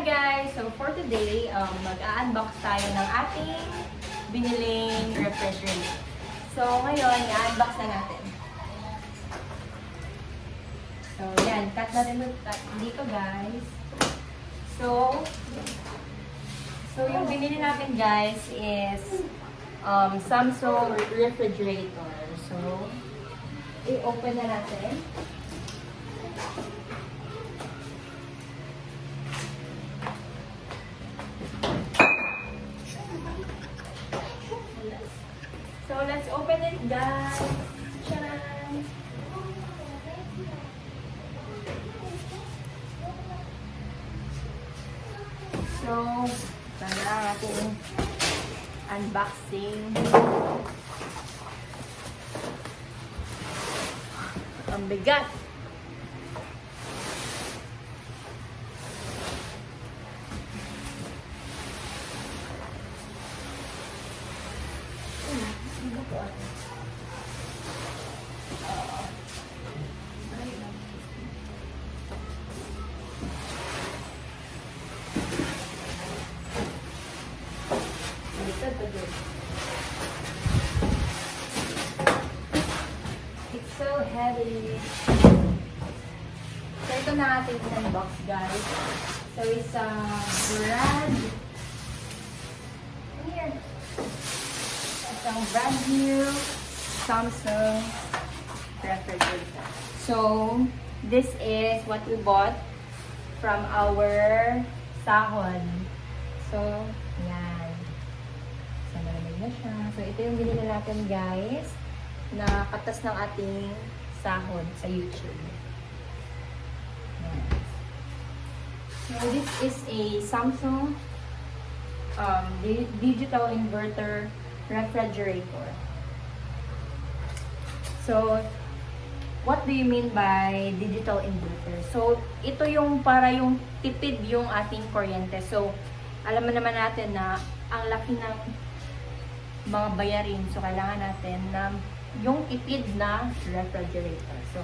guys! So for today, mag-unbox tayo ng ating biniling refrigerator. So ngayon, i-unbox na natin. So yan, cut natin dito guys. So yung binili natin guys is Samsung refrigerator. So, i-open na natin. So, let's open it, guys. Charan! So, sana ang ating unboxing. Ang bigat! It's so heavy. So ito na ating unbox guys. So it's a brand new Samsung refrigerator. So this is what we bought from our Sahud. So yan. So malamig na siya. So ito yung binili natin guys na katas ng ating sahod sa YouTube. Yan. So this is a Samsung digital inverter refrigerator. So what do you mean by digital inverter? So ito yung para yung tipid yung ating kuryente. So alam mo naman natin na ang laki ng mga bayarin. So kailangan natin na yung tipid na refrigerator. So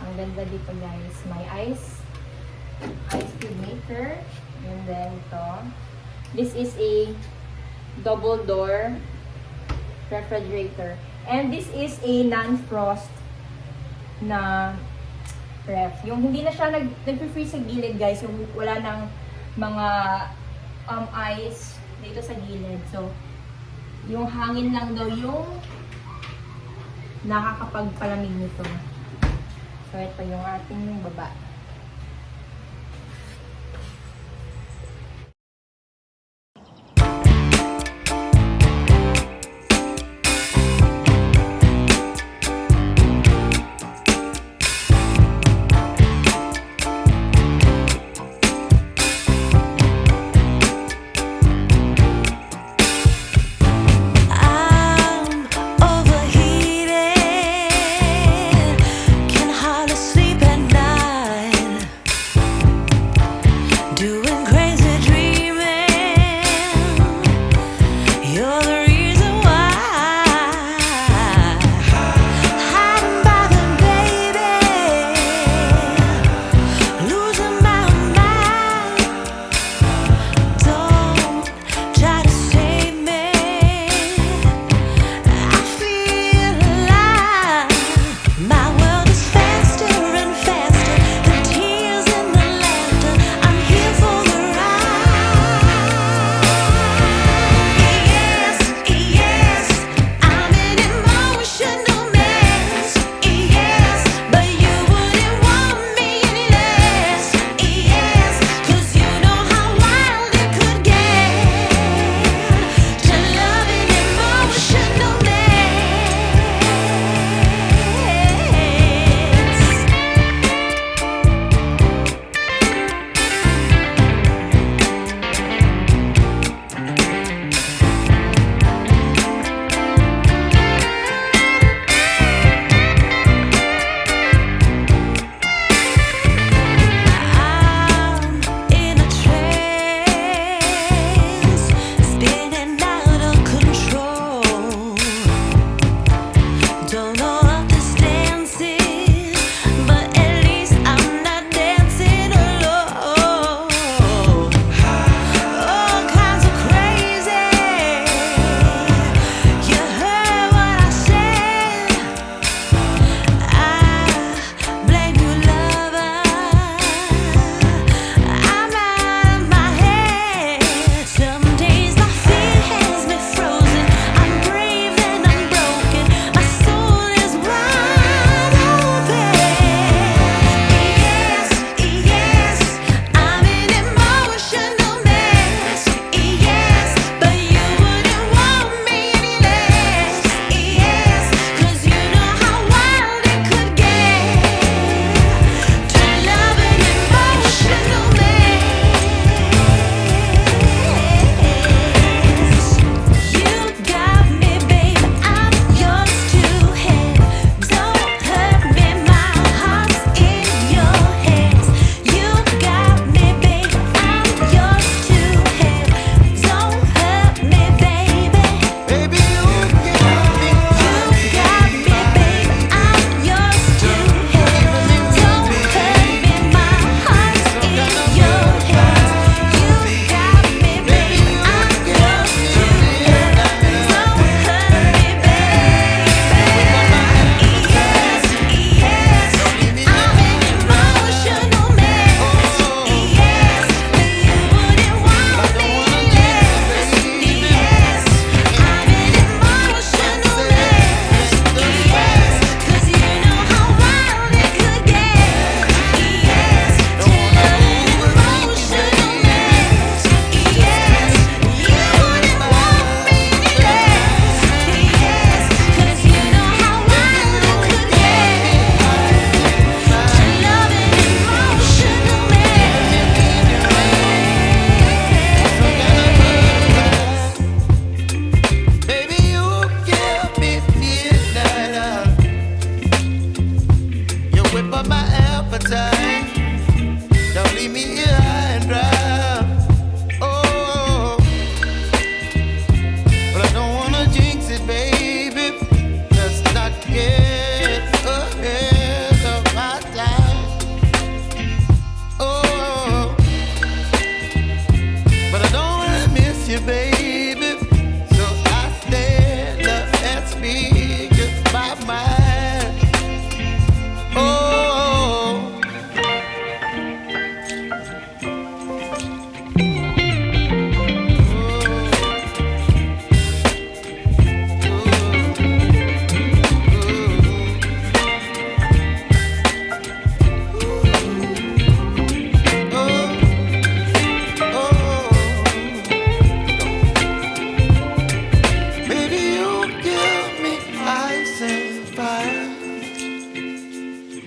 ang ganda dito guys, may ice cube maker, and then ito. This is a double door refrigerator. And this is a non-frost na ref. Yung hindi na siya nag-freeze sa gilid guys. Yung wala nang mga ice dito sa gilid. So, yung hangin lang daw yung nakakapagpalamig nito. So, ito yung ating baba. Can hardly sleep at night. appetite. Don't leave me here high and dry. Oh, but I don't wanna jinx it, baby. Let's not get ahead of my time. Oh, but I don't wanna miss you, baby. So I stand up and speak my mind. Oh.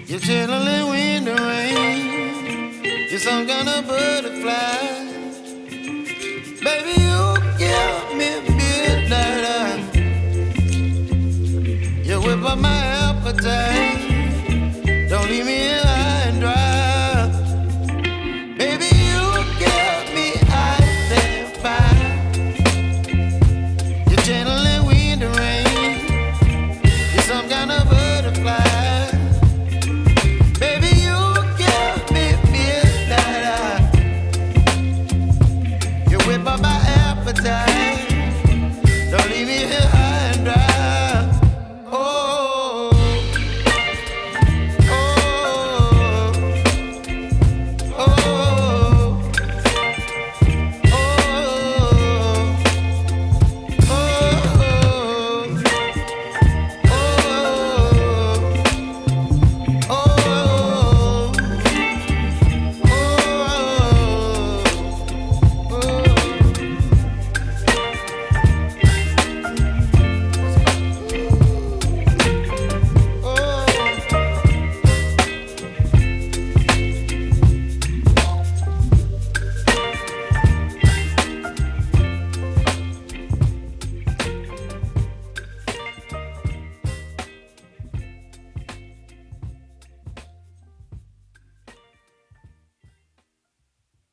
You're chilling wind and rain. You're some kind of butterfly. Baby, you give me midnight. You whip up my appetite. Don't leave me alone.